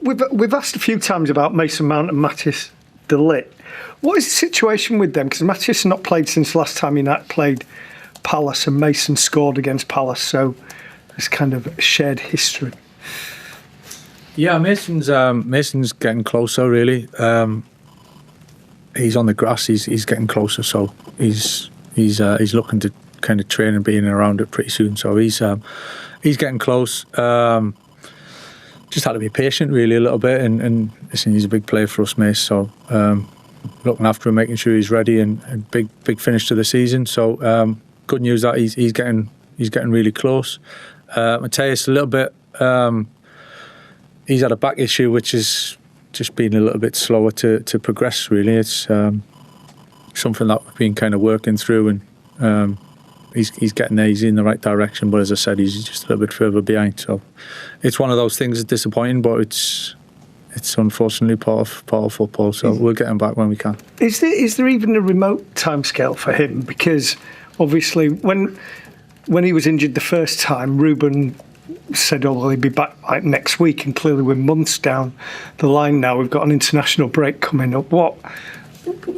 we've asked a few times about Mason Mount and Matthijs de Ligt. What is the situation with them? Because Matthijs has not played since last time United played Palace, and Mason scored against Palace, so there's kind of a shared history. Yeah, Mason's getting closer, really. He's on the grass. He's getting closer, so he's looking to kind of train and being around it pretty soon. So he's getting close. Just had to be patient, really, a little bit. And listen, he's a big player for us, Mace. So looking after him, making sure he's ready, and big finish to the season. So good news that he's getting really close. Matthijs, a little bit. He's had a back issue, which is just been a little bit slower to progress, really. It's something that we've been kind of working through, and he's getting there. He's in the right direction, but as I said, he's just a little bit further behind. So it's one of those things that's disappointing, but it's unfortunately part of football. So we'll get him back when we can. Is there even a remote timescale for him? Because obviously, when he was injured the first time, Ruben said, "Oh, he'll be back like next week," and clearly we're months down the line now. We've got an international break coming up. What?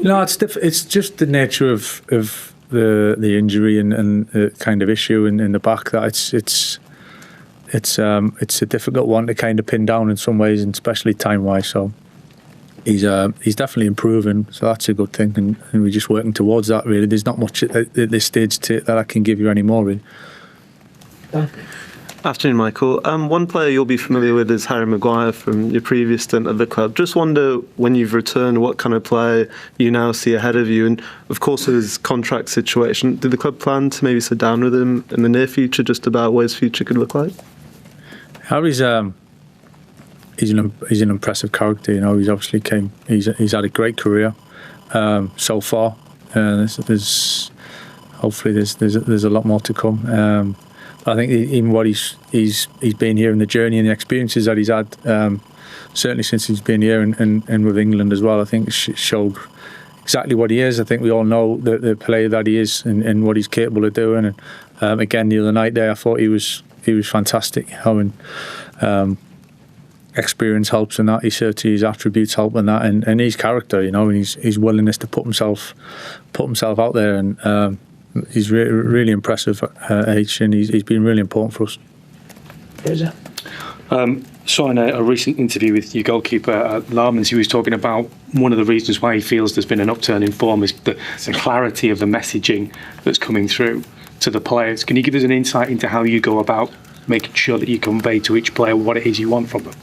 No, it's just the nature of the injury and the kind of issue in the back, that it's a difficult one to kind of pin down in some ways, and especially time wise. So he's definitely improving, so that's a good thing, and we're just working towards that, really. There's not much at this stage that I can give you anymore, really. Afternoon, Michael. One player you'll be familiar with is Harry Maguire from your previous stint at the club. Just wonder, when you've returned, what kind of player you now see ahead of you, and of course his contract situation. Did the club plan to maybe sit down with him in the near future, just about what his future could look like? Harry's he's an impressive character. You know, he's obviously he's had a great career so far. There's hopefully there's a lot more to come. I think even what he's been here, and the journey and the experiences that he's had, certainly since he's been here and with England as well, I think showed exactly what he is. I think we all know the player that he is and what he's capable of doing. And again, the other night there, I thought he was fantastic. You know, and experience helps in that. He certainly, his attributes help in that, and his character, you know, and his willingness to put himself out there, and he's really impressive at age, and he's been really important for us. Saw in a recent interview with your goalkeeper Larmans, he was talking about one of the reasons why he feels there's been an upturn in form is the clarity of the messaging that's coming through to the players. Can you give us an insight into how you go about making sure that you convey to each player what it is you want from them?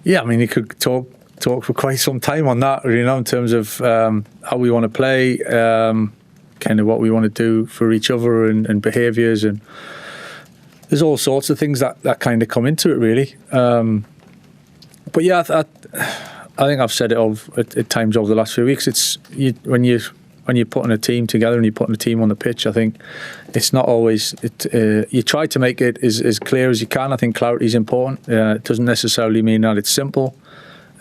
Yeah, I mean, you could talk for quite some time on that, you know, in terms of how we want to play, kind of what we want to do for each other, and behaviours, and there's all sorts of things that kind of come into it, really. But yeah, I think I've said it at times over the last few weeks. It's when you're putting a team together and you're putting a team on the pitch, I think it's not always you try to make it as clear as you can. I think clarity is important. It doesn't necessarily mean that it's simple.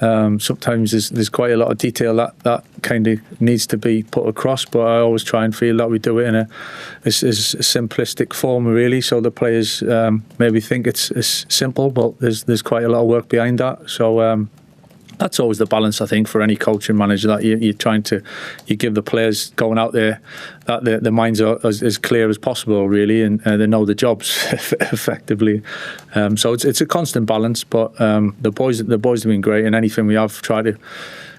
Sometimes there's quite a lot of detail that kind of needs to be put across, but I always try and feel that we do it in a simplistic form, really, so the players maybe think it's simple, but there's quite a lot of work behind that. So that's always the balance, I think, for any coach and manager, that you're trying to give the players going out there that their minds are as clear as possible, really, and they know the jobs effectively. So it's a constant balance, but the boys have been great, and anything we have tried to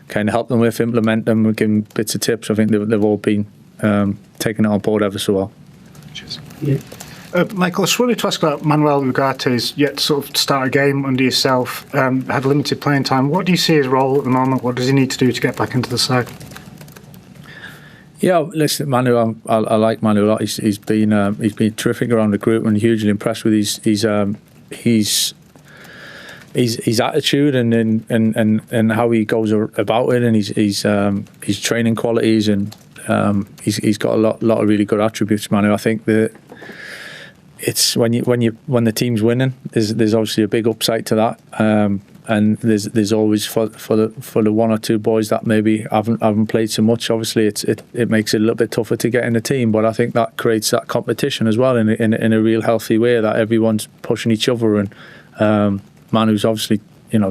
kind of help them with, implement them, and give them bits of tips. I think they've all been taking it on board ever so well. Cheers. Yeah. Michael, I just wanted to ask about Manuel Ugarte. Is yet to sort of start a game under yourself, had limited playing time. What do you see his role at the moment? What does he need to do to get back into the side? Yeah, listen, Manu, I like Manu a lot. He's been terrific around the group, and hugely impressed with his attitude and how he goes about it, and his training qualities, and he's got a lot of really good attributes, Manu. I think that it's when the team's winning, there's obviously a big upside to that, and there's always for the one or two boys that maybe haven't played so much. Obviously, it makes it a little bit tougher to get in the team, but I think that creates that competition as well in a real healthy way, that everyone's pushing each other, and Manu's obviously,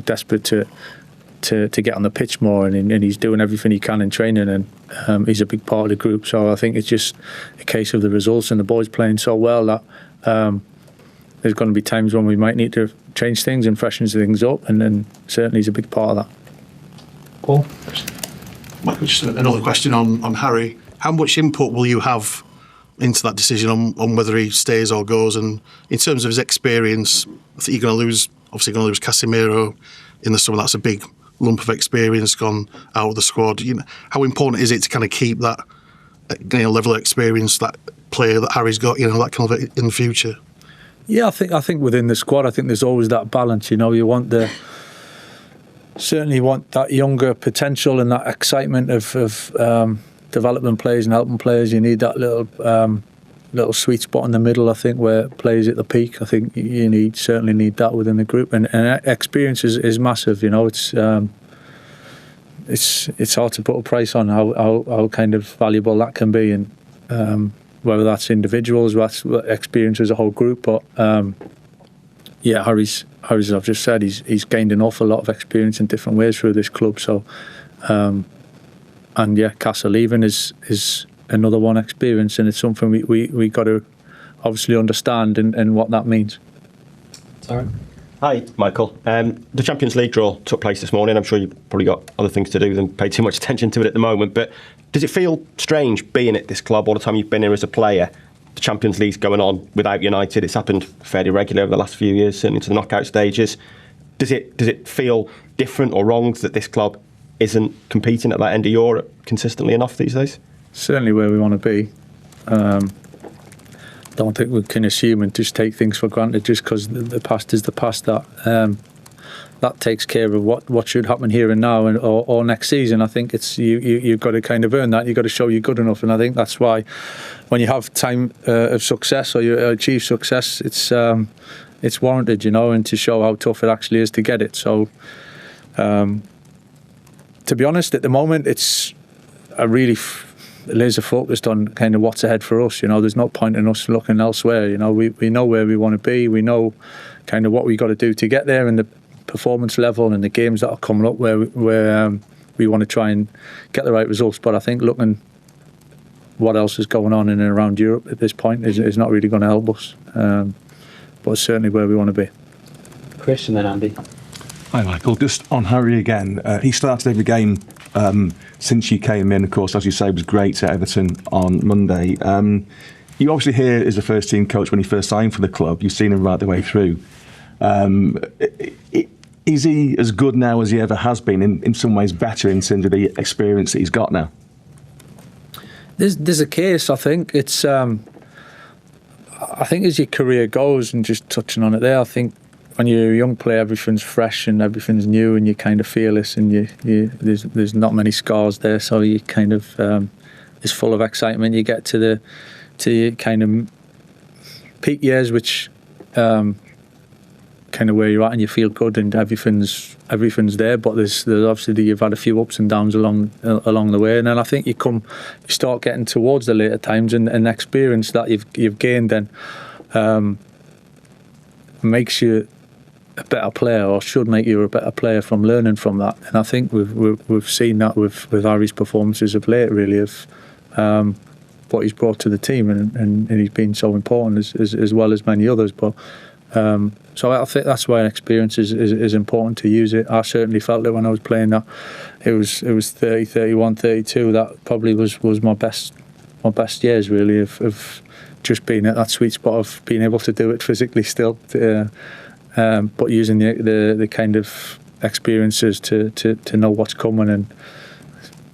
desperate to get on the pitch more, and he's doing everything he can in training, and he's a big part of the group. So I think it's just a case of the results and the boys playing so well that there's going to be times when we might need to change things and freshen things up, and then certainly he's a big part of that. Paul? Michael, just another question on Harry. How much input will you have into that decision on whether he stays or goes? And in terms of his experience, I think you're going to lose Casemiro in the summer. That's a big lump of experience gone out of the squad. How important is it to kind of keep that level of experience, that player that Harry's got, that kind of in the future? Yeah, I think within the squad, I think there's always that balance. You want certainly want that younger potential and that excitement of developing players and helping players. You need that little sweet spot in the middle, I think, where players at the peak. I think you certainly need that within the group, and experience is massive. It's hard to put a price on how kind of valuable that can be, and whether that's individuals, that's experience as a whole group. But Harry's, as I've just said, he's gained an awful lot of experience in different ways through this club. So, Casa leaving is another one experience, and it's something we got to obviously understand and what that means. Sorry. Hi, Michael. The Champions League draw took place this morning. I'm sure you've probably got other things to do than pay too much attention to it at the moment, but does it feel strange being at this club all the time you've been here as a player? The Champions League's going on without United. It's happened fairly regularly over the last few years, certainly to the knockout stages. Does it feel different or wrong that this club isn't competing at that end of Europe consistently enough these days? Certainly where we want to be. Don't think we can assume and just take things for granted just because the past is the past. That takes care of what should happen here and now or next season. I think it's you've got to kind of earn that. You've got to show you're good enough, and I think that's why when you have time of success or you achieve success, it's warranted, and to show how tough it actually is to get it. So, to be honest, at the moment, it's a really laser focused on kind of what's ahead for us. There's no point in us looking elsewhere. We know where we want to be. We know kind of what we got to do to get there, and the performance level and the games that are coming up where we want to try and get the right results. But I think looking what else is going on in and around Europe at this point is not really going to help us. But it's certainly where we want to be. Chris and then Andy. Hi Michael, just on Harry again. He started every game since you came in, of course, as you say, was great at Everton on Monday. You obviously here as a first team coach when he first signed for the club. You've seen him right the way through. Is he as good now as he ever has been, in some ways better in terms of the experience that he's got now? There's a case, I think. It's I think as your career goes, and just touching on it there, I think when you're a young player, everything's fresh and everything's new, and you're kind of fearless, and there's not many scars there, so you kind of is full of excitement. You get to your kind of peak years, which kind of where you're at, and you feel good, and everything's there. But there's obviously you've had a few ups and downs along the way, and then I think you start getting towards the later times, and experience that you've gained then makes you a better player, or should make you a better player from learning from that. And I think we've seen that with Harry's performances of late, really, of what he's brought to the team, and he's been so important as well as many others. But so I think that's why experience is important to use it. I certainly felt it when I was playing that. It was 30, 31, 32. That probably was my best years, really, of just being at that sweet spot of being able to do it physically still, but using the kind of experiences to know what's coming, and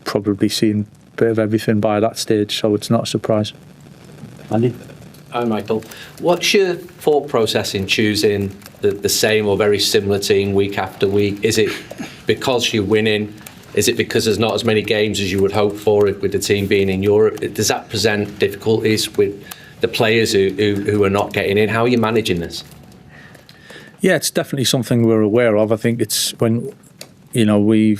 probably seen a bit of everything by that stage, so it's not a surprise. Andy? Hi Michael. What's your thought process in choosing the same or very similar team week after week? Is it because you're winning? Is it because there's not as many games as you would hope for with the team being in Europe? Does that present difficulties with the players who are not getting in? How are you managing this? Yeah, it's definitely something we're aware of. I think it's when we've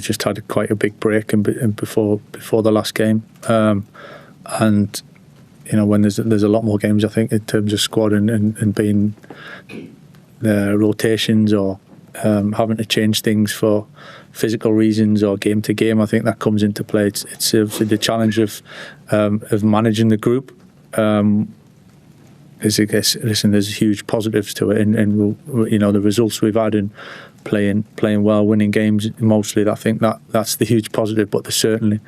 just had quite a big break and before the last game, and when there's a lot more games, I think, in terms of squad and being rotations or having to change things for physical reasons or game to game, I think that comes into play. It's the challenge of managing the group. Is, I guess, listen, there's huge positives to it, and the results we've had in playing well, winning games mostly. I think that's the huge positive. But there's certainly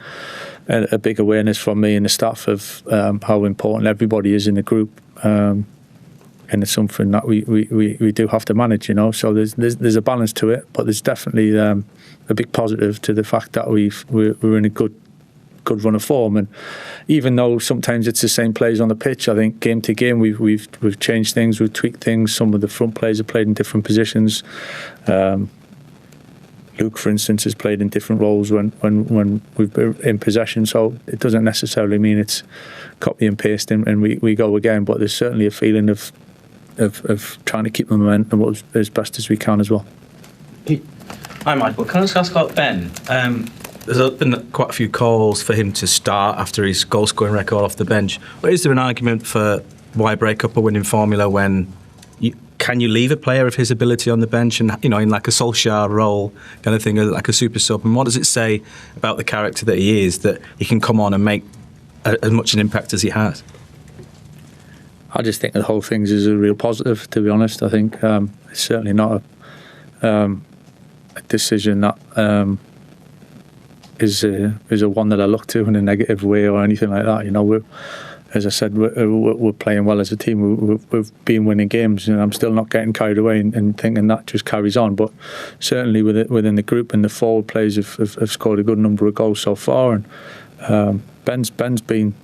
a big awareness from me and the staff of how important everybody is in the group. And it's something that we do have to manage, So there's a balance to it, but there's definitely a big positive to the fact that we're in a good run of form. And even though sometimes it's the same players on the pitch, I think game to game we've changed things, we've tweaked things. Some of the front players have played in different positions. Luke, for instance, has played in different roles when we've been in possession. So it doesn't necessarily mean it's copy and paste and we go again. But there's certainly a feeling of trying to keep the momentum as best as we can as well. Hi, Michael. Can I just ask about Ben? There's been quite a few calls for him to start after his goal-scoring record off the bench. But is there an argument for why break up a winning formula when can you leave a player of his ability on the bench and in like a Solskjaer role kind of thing, like a super sub? And what does it say about the character that he is that he can come on and make as much an impact as he has? I just think the whole thing is a real positive, to be honest. I think it's certainly not a decision that is a one that I look to in a negative way or anything like that. As I said, we're playing well as a team. We've been winning games, and I'm still not getting carried away and thinking that just carries on. But certainly within the group and the forward players have scored a good number of goals so far. And Ben's been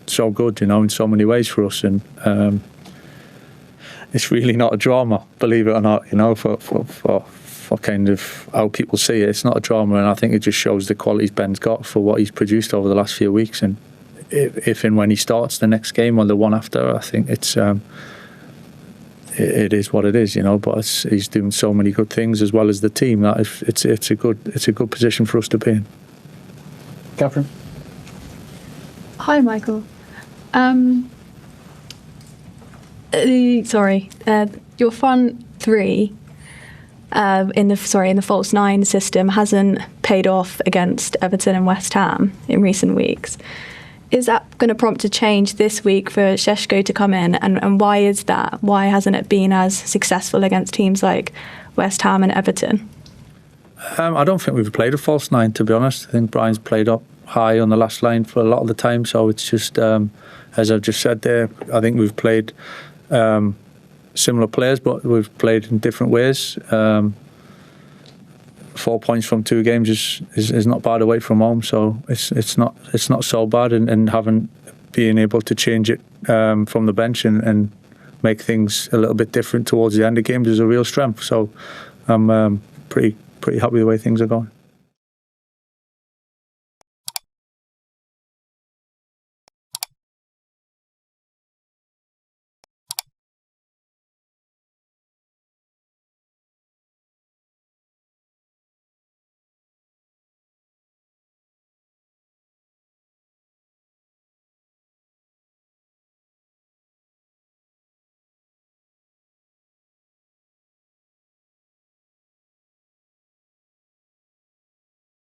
so good, in so many ways for us, and it's really not a drama, believe it or not. For kind of how people see it, it's not a drama, and I think it just shows the qualities Ben's got for what he's produced over the last few weeks. And if and when he starts the next game or the one after, I think it is what it is, But he's doing so many good things as well as the team that it's a good position for us to be in. Catherine. Hi, Michael. Your front three in the false nine system hasn't paid off against Everton and West Ham in recent weeks. Is that going to prompt a change this week for Sesko to come in? And why is that? Why hasn't it been as successful against teams like West Ham and Everton? I don't think we've played a false nine, to be honest. I think Brian's played up high on the last line for a lot of the time. So it's just, as I've just said there, I think we've played similar players, but we've played in different ways. 4 points from 2 games is not bad away from home, so it's not so bad, and having being able to change it from the bench and make things a little bit different towards the end of games is a real strength. So I'm pretty happy with the way things are going.